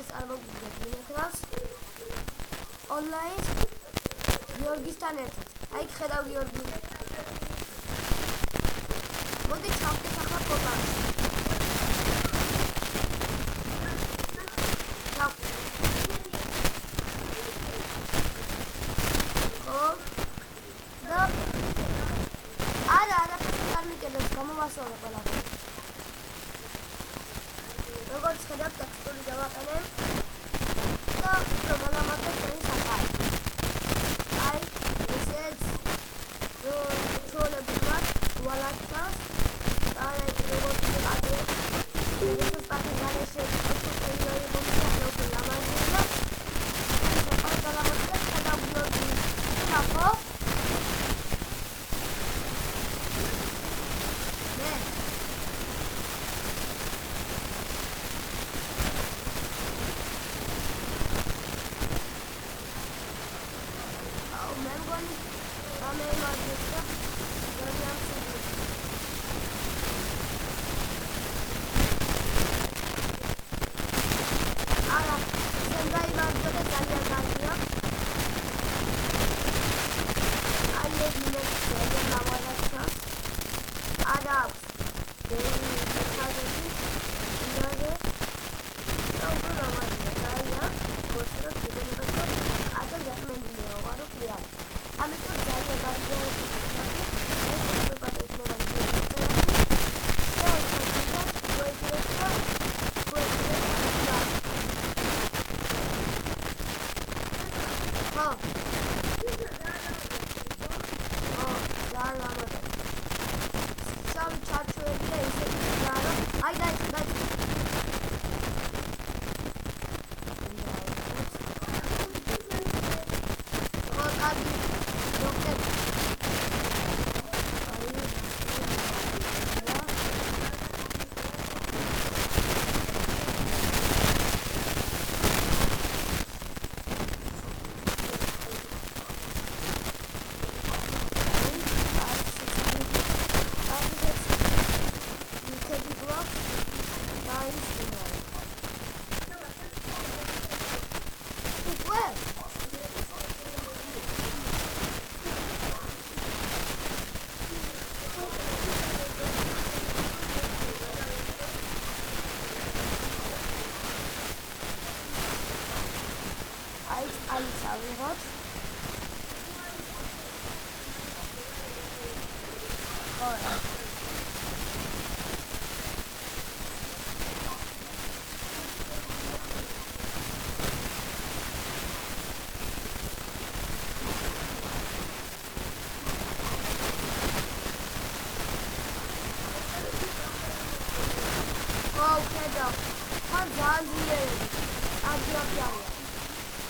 წარმოგიდგენთ მინექრავს ონლაინ გიორგისთან ერთად. აი ხედავ გიორგი. მოდი ჩავხდეთ ახლა ფოტოში. გამოვასწორე ყველაფერი. როგორც ხედავთ, ტექსტური დავაყენებ და პროგრამატორი ჩვენი საკაი. აი, ესეც ჩვეულებრივად ვალაჩას და როგორც ხედავთ, ეს პატეგარეში ოთხი მომწონს ლამაზია. ეს პატეგარეში ხედავ გიორგი. ნახო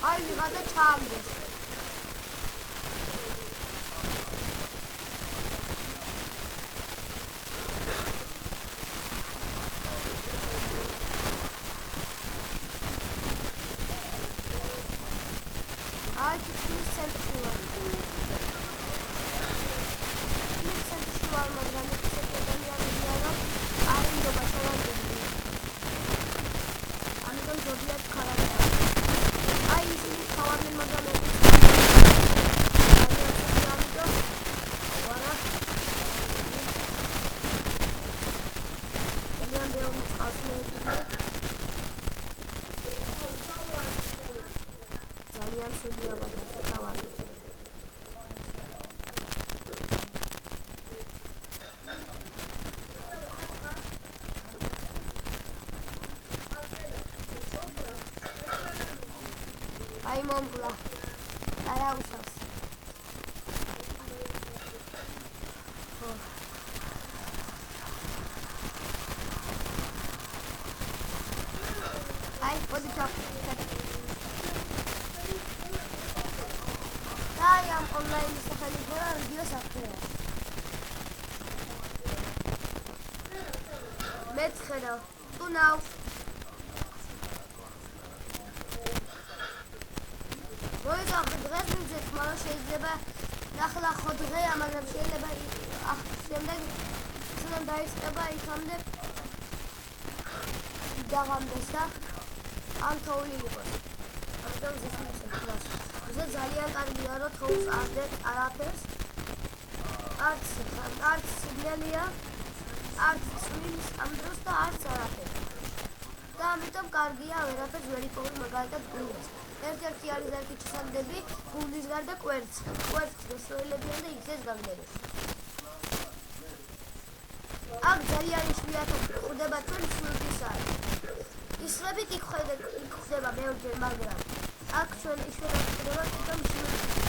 აი ვიღაცა ჩაამდეს. აი ის ცენტრია. ის ცენტრია მაგრამ ის ცენტრია რომ არ ინდობა შევაგდები. ამიტომ ზოგიერთ ხარაგა. აი ისინი ხავარდნენ მაგრამ აი მომგლა. აი აუსავს. აი მოდი ჩავხდეთ. აი ამ ონლაინ სახელი გორა ვიდეოს აკეთებ. მეც ხედავ. თუ ნავ დღეს ვიძეთ, მაგრამ შეიძლება ნახლა ხო დღეა, მაგრამ შეიძლება შემდეგ ცოტა დაიწყება იქამდე დაღამდეს და ან თოვლი იყოს. ამიტომ ზუსტად შეგვიძლია. ზე ძალიან კარგია რომ თოვლს არაფერს არც სიგნალია, არც წვიმს ამ დროს და არც არაფერს. და ამიტომ კარგია ვერაფერს ვერ იპოვოთ მაგალითად გულს. ერთ-ერთი არის ერთი ჩასაგდები გულის გარდა კვერცხს გასვეელებიან და იქნეს გაგდებს. აქ ძალიან იშვიათად გვხვდება ჩვენ სულთისარი. ისრებით იქ ხდება ბევრჯერ, მაგრამ აქ ჩვენ იშვიათად გვხვდება თვითონ სულთი.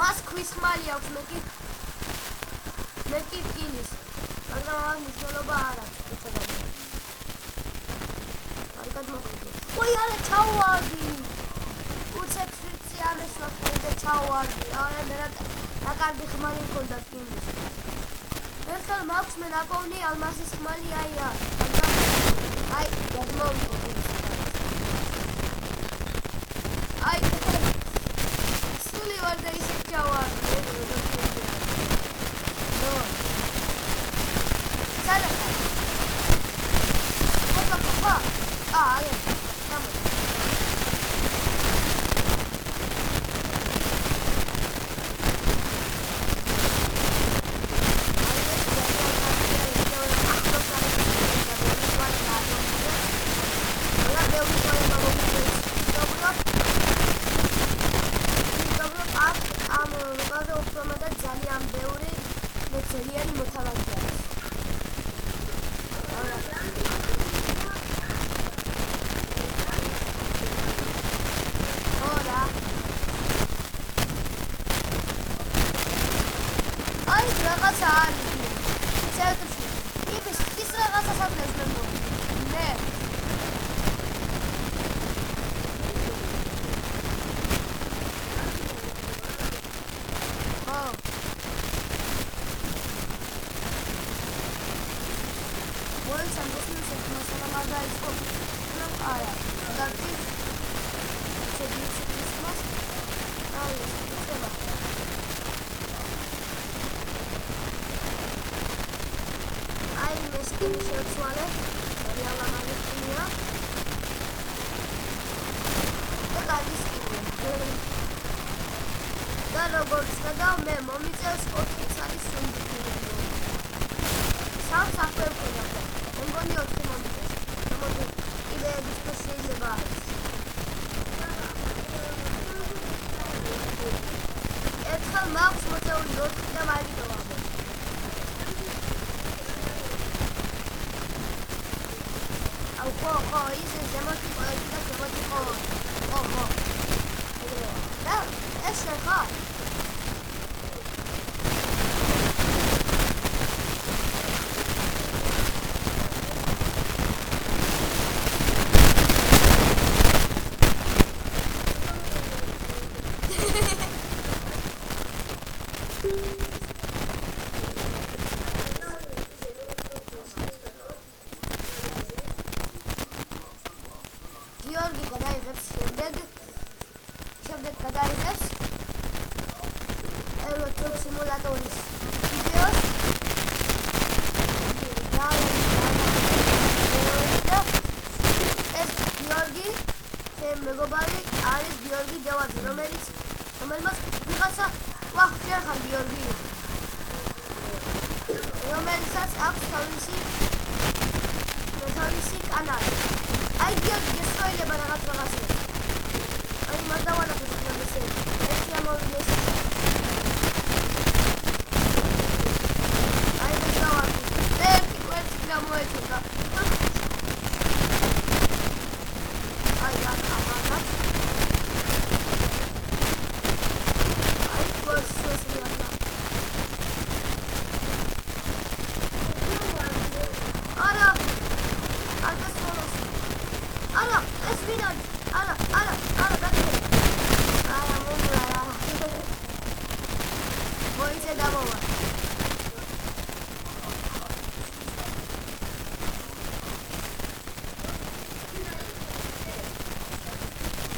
მას ქვის ხმალი აქვს მე კი ფინის მაგრამ ამ მნიშვნელობა არ აქვს უცებად კარგად მოხდა ой არა ჩავარდი უცებ სვიცი ამეს ვახდე და ჩავარდი არა მე რა კარგი ხმალი მქონდა ფინის ერთხელ მაქვს მე ნაპოვნი ალმასის ხმალი აი გადმოვიდე აი ვარ და ისე ჩავარდი ხო, ის ზემოთი ყოლები და ზემოთი ყოლები. ხო. და ეს შენ ხარ? გიორგი გადაიღებს შემდეგ გადაიღებს Euro Truck Simulator-ის ვიდეოს და ეს გიორგი ჩემ მეგობარი არის გიორგი დევაძე რომელმაც ვიღაცა შენ ხარ გიორგი რომელსაც აქვს თავისი კანალი აი გიორგი გესწროილება რაღაცას აი მას დავანახოთ ეს ამოვიდეს აი ეს დავანახოთ ერთი კვერცხი გამოეჩნდა აი ამაგაც აი კვერცხი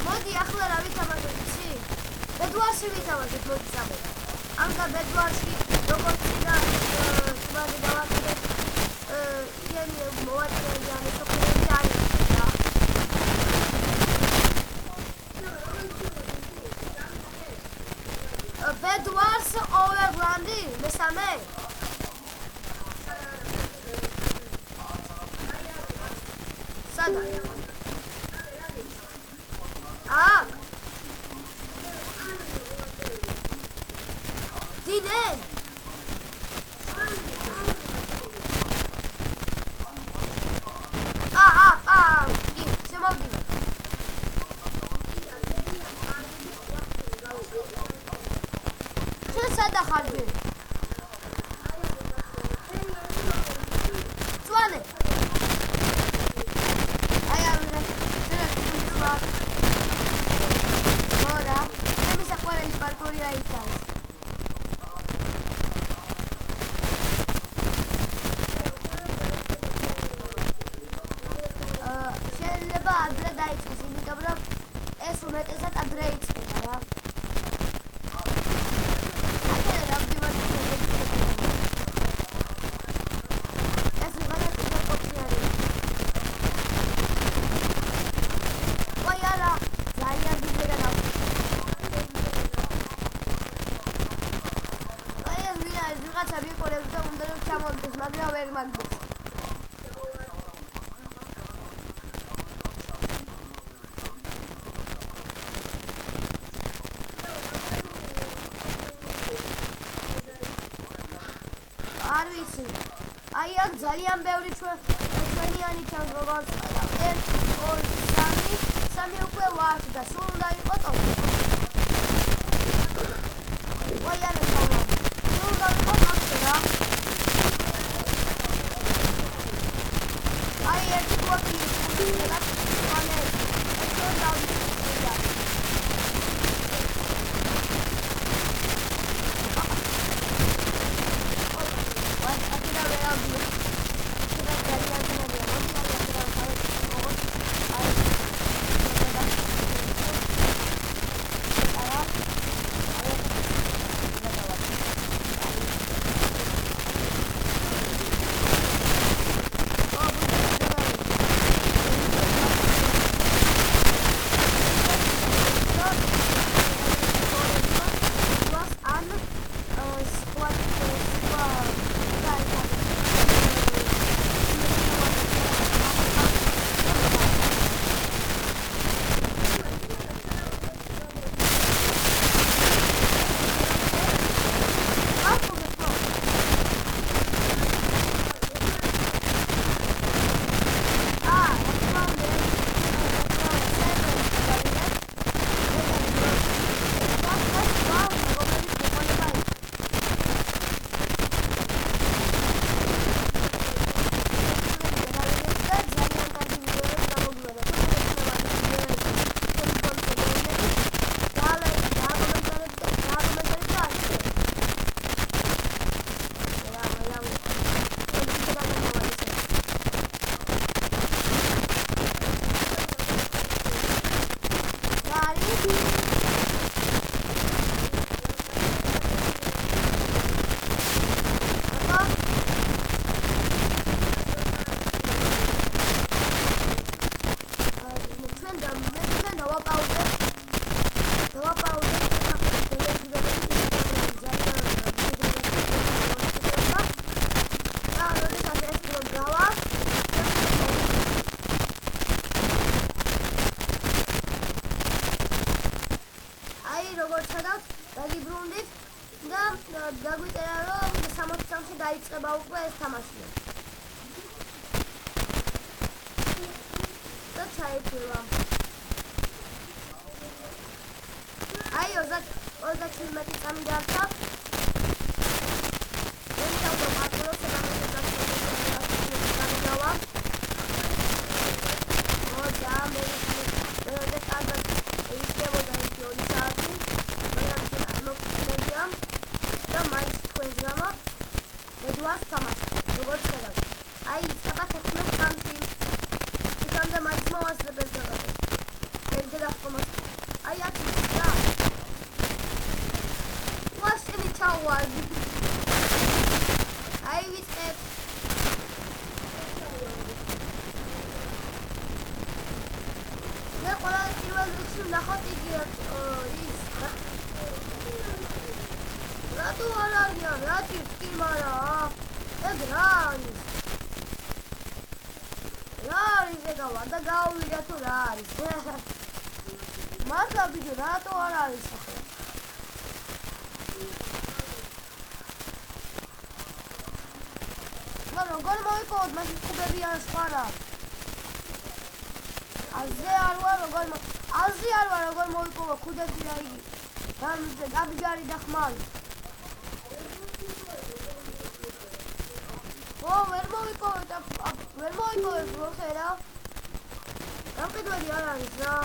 მოდი ახლა რა ვითამაშოთ იცი? ბედვარში ვითამაშოთ მოდი წამო. ამდა ბედვარში როგორც და თვალი დავაკიდეთ იენი მოვაწერე და სოფლები არის და ბედვარს ოვერლანდი მესამე სადა Dine! Se movi. Ce s-a dat harbe? Toane! Aia, ora, mi sa fare il parcourir aici. ეს უმეტესად ადრე იწყება რა. ეს ვიღაცა ყოფილი არის. ვაი არა, ძალიან დიდი გადავა. აი ეს ვიღაცა ვიყურებს და უნდა რომ ჩამოვიდეს, მაგრამ ვერ მაგდეს. არ ვიცი. აი აქ ძალიან ბევრი ჩვენიანი ჩანს როგორც 1 2 3 უკვე ვართ და სულ უნდა იყოს ოთხი. ვაი არა თავი. სულ უნდა იყოს ოთხი რა. აი ერთი კვოტი და მანე ეს დავდივარ. დაგვიწერა რომ 63-ში დაიწყება უკვე ეს თამაში. და ჩაიწერა. აი 37 წამი დარჩა. ეს თავდა პატრო და გავიდა თუ რა არის. მართლა ვიდეო რატო არ არის ახლა? როგორ მოიპოვოთ მაშინ ხუბები ან სხვა რა? აზე არ ვარ როგორ მოიპოვა ხუდები რა იგი? გამიჯარი და ხმალი. ვერ მოიპოვეთ მოხერა. გამყიდველი არ არის რა.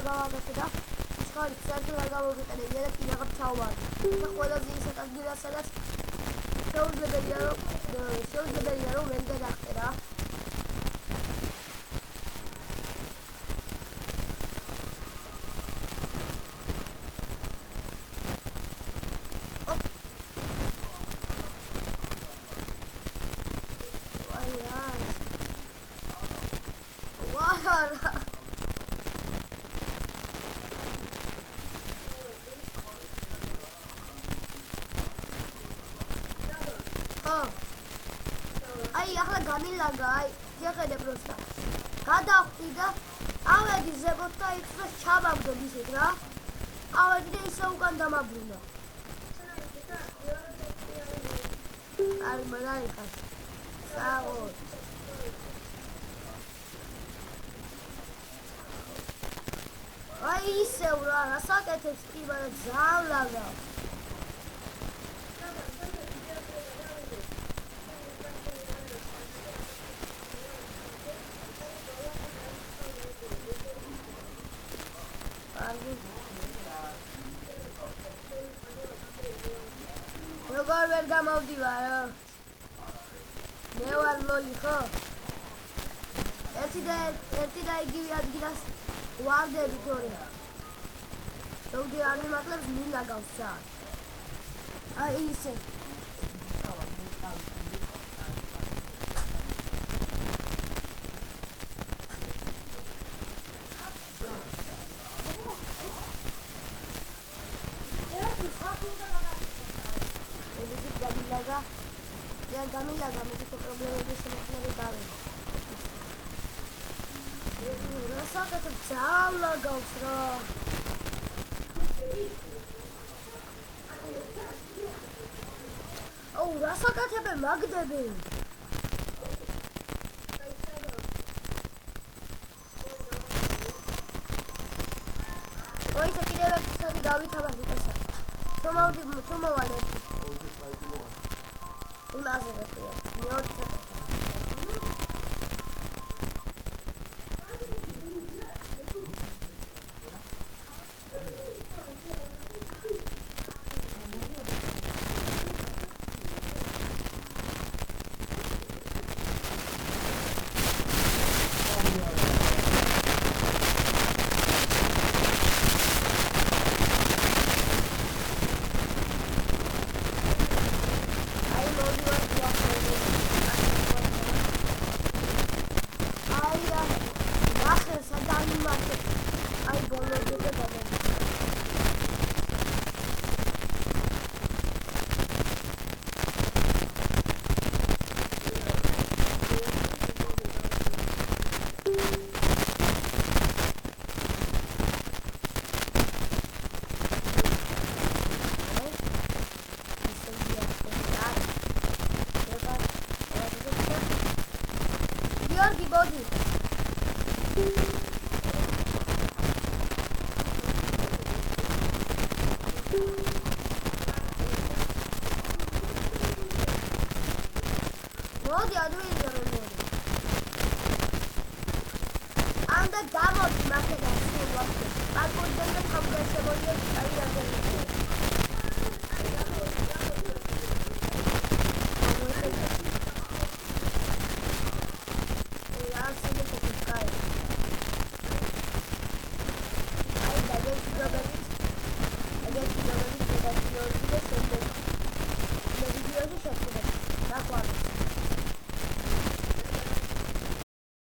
გავაკეთე და ჩხარი საერთოდ არ გამოვიყენე და კიდევ ჩავვარდი და ყველაზე ისეთ ადგილას სადაც შეუძლებელია რომ ვერ გადახტე რა აი ახლა გამილაგა აი შეხედე პროსტა გადავხდი და ავედი ზებოთ და იქ ჩავაგდო ისეთ რა ავედი და ისე უკან დამაბრუნა აი მაგარი ხარ საო აი ისევ რა რასაკეთებს კი მაგრამ ზავლაგა როგორ ვერ გამოვდივარო მე ვარ ლოლი ხო ერთი და იგივე ადგილას ვარდები თორე ზოგჯერ არ მიმაკლებს მინდა გავსა აი ისე გამილაგა მეთქე პრობლემების შემოქმედი დავი რასაკეთებ ზავლაგავს რა აუ რასაკეთებ მაგდები ოი კიდევ ერთი გავითაბა თომავდი თომავალი Ulazę lepiej, nie odczytam. მოდი ადვილი რომ მოდი ამდე გამოდი მაქედან სულ ვახტი პარკოდენ და თავგან შემოიეთ აი აგერ